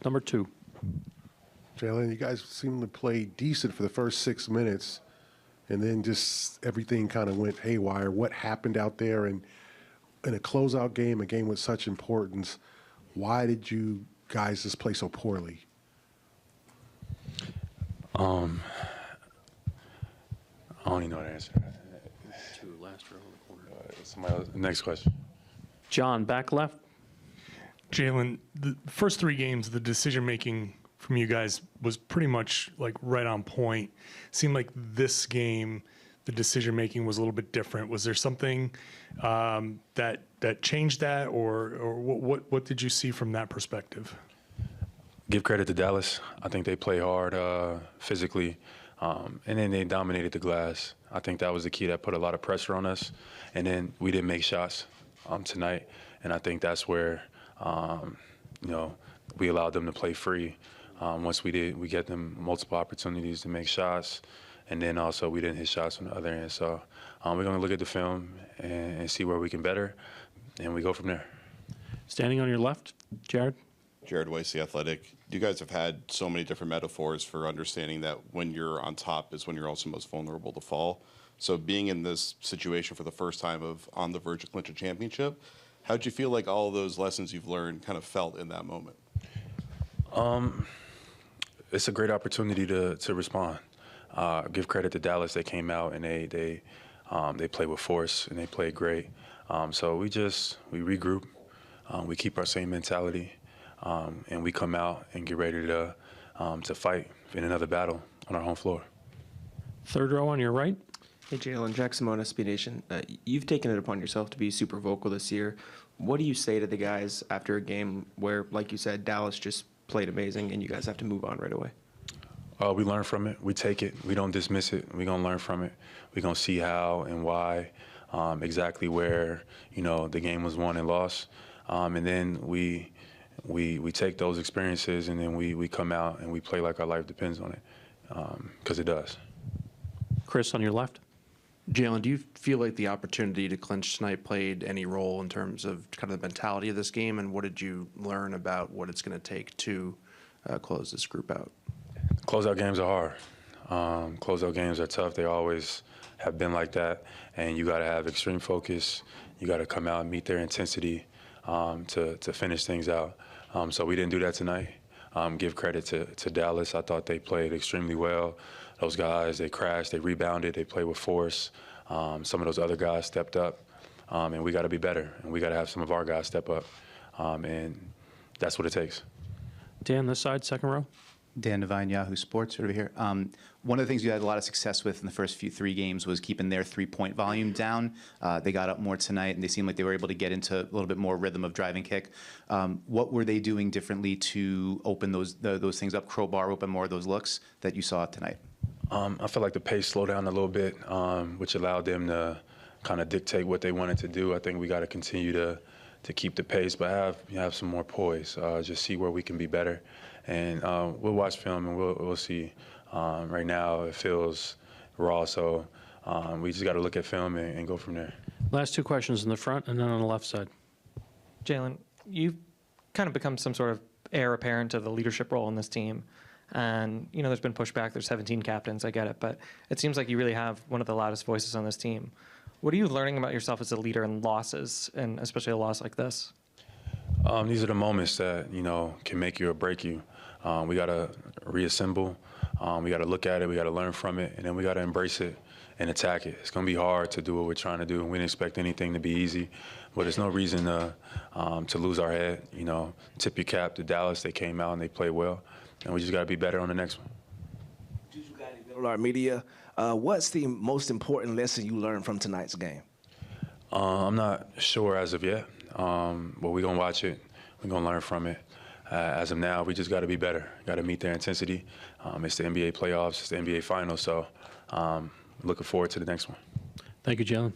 number 2. Jaylen, you guys seem to play decent for the first 6 minutes, and then just everything kind of went haywire. What happened out there? And in a closeout game, a game with such importance, why did you guys just play so poorly? I don't even know the answer. 2 last row in the corner. Somebody else, next question. John, back left. Jaylen, the first 3 games, the decision-making from you guys was pretty much like right on point. Seemed like this game, the decision-making was a little bit different. Was there something that changed that, or what did you see from that perspective? Give credit to Dallas. I think they play hard physically, and then they dominated the glass. I think that was the key that put a lot of pressure on us, and then we didn't make shots tonight, and I think that's where we allowed them to play free. Once we did, we get them multiple opportunities to make shots, and then also we didn't hit shots on the other end. So we're going to look at the film and see where we can better, and we go from there. Standing on your left, Jared. Jared Weiss, The Athletic. You guys have had so many different metaphors for understanding that when you're on top is when you're also most vulnerable to fall. So being in this situation for the first time of on the verge of clinch a championship, how'd you feel like all of those lessons you've learned kind of felt in that moment? It's a great opportunity to respond. Give credit to Dallas. They came out and they played with force and they played great. So we regroup, we keep our same mentality, and we come out and get ready to fight in another battle on our home floor. 3rd row on your right. Hey, Jaylen, Jack Simone, SB Nation. You've taken it upon yourself to be super vocal this year. What do you say to the guys after a game where, like you said, Dallas just played amazing and you guys have to move on right away? We learn from it. We take it. We don't dismiss it. We're going to learn from it. We're going to see how and why, exactly where, the game was won and lost. And then we take those experiences and then we come out and we play like our life depends on it, because it does. Chris, on your left. Jaylen, do you feel like the opportunity to clinch tonight played any role in terms of kind of the mentality of this game, and what did you learn about what it's going to take to close this group out? Closeout games are hard. Closeout games are tough. They always have been like that, and you got to have extreme focus. You got to come out and meet their intensity to finish things out. So we didn't do that tonight. Give credit to Dallas. I thought they played extremely well. Those guys, they crashed, they rebounded, they played with force. Some of those other guys stepped up, and we got to be better, and we got to have some of our guys step up, and that's what it takes. Dan, this side, 2nd row. Dan Devine, Yahoo Sports, over here. One of the things you had a lot of success with in the first 3 games was keeping their 3-point volume down. They got up more tonight, and they seemed like they were able to get into a little bit more rhythm of drive and kick. What were they doing differently to open those things up, crowbar open more of those looks that you saw tonight? I felt like the pace slowed down a little bit, which allowed them to kind of dictate what they wanted to do. I think we got to continue to keep the pace, but have some more poise. Just see where we can be better, and we'll watch film and we'll see. Right now it feels raw, so we just got to look at film and go from there. Last 2 questions in the front and then on the left side. Jaylen, you've kind of become some sort of heir apparent of the leadership role in this team. And, there's been pushback. There's 17 captains. I get it. But it seems like you really have one of the loudest voices on this team. What are you learning about yourself as a leader in losses, and especially a loss like this? These are the moments that, can make you or break you. We got to reassemble. We got to look at it. We got to learn from it. And then we got to embrace it and attack it. It's going to be hard to do what we're trying to do. We didn't expect anything to be easy. But there's no reason to lose our head. Tip your cap to Dallas. They came out and they played well. And we just got to be better on the next one. CLNS Media, what's the most important lesson you learned from tonight's game? I'm not sure as of yet, but we're going to watch it. We're going to learn from it. As of now, we just got to be better. Got to meet their intensity. It's the NBA playoffs. It's the NBA finals. So looking forward to the next one. Thank you, Jaylen.